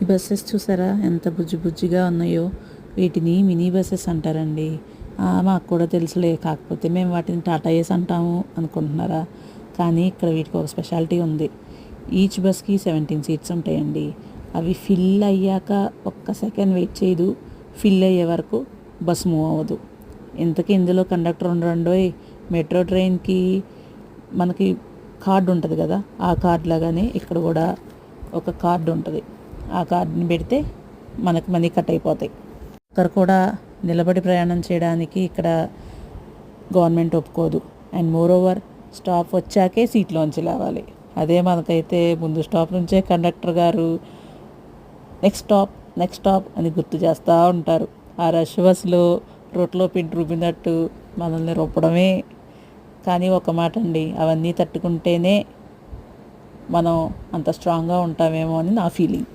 ఈ బస్సెస్ చూసారా ఎంత బుజ్జి బుజ్జిగా ఉన్నాయో. వీటిని మినీ బస్సెస్ అంటారండి. మాకు కూడా తెలుసులే, కాకపోతే మేము వాటిని టాటా ఏస్ అంటాము అనుకుంటున్నారా? కానీ ఇక్కడ వీటికి ఒక స్పెషాలిటీ ఉంది. ఈచ్ బస్కి 17 సీట్స్ ఉంటాయండి. అవి ఫిల్ అయ్యాక ఒక్క సెకండ్ వెయిట్ చేయదు. ఫిల్ అయ్యే వరకు బస్ మూవ్ అవ్వదు. ఇంతకీ ఇందులో కండక్టర్ ఉండరండోయ్. మెట్రో ట్రైన్కి మనకి కార్డు ఉంటుంది కదా, ఆ కార్డు లాగానే ఇక్కడ కూడా ఒక కార్డు ఉంటుంది. ఆ కార్డుని పెడితే మనకు మనీ కట్ అయిపోతాయి. ఇక్కడ కూడా నిలబడి ప్రయాణం చేయడానికి ఇక్కడ గవర్నమెంట్ ఒప్పుకోదు. అండ్ మోర్ ఓవర్ స్టాప్ వచ్చాకే సీట్లోంచి లేవాలి. అదే మనకైతే ముందు స్టాప్ నుంచే కండక్టర్ గారు నెక్స్ట్ స్టాప్ అని గుర్తు చేస్తూ ఉంటారు. ఆ రష్ బస్సులో రోట్లో పిండి రుబ్బినట్టు మనల్ని రొప్పడమే. కానీ ఒక మాట అండి, అవన్నీ తట్టుకుంటేనే మనం అంత స్ట్రాంగ్గా ఉంటామేమో అని నా ఫీలింగ్.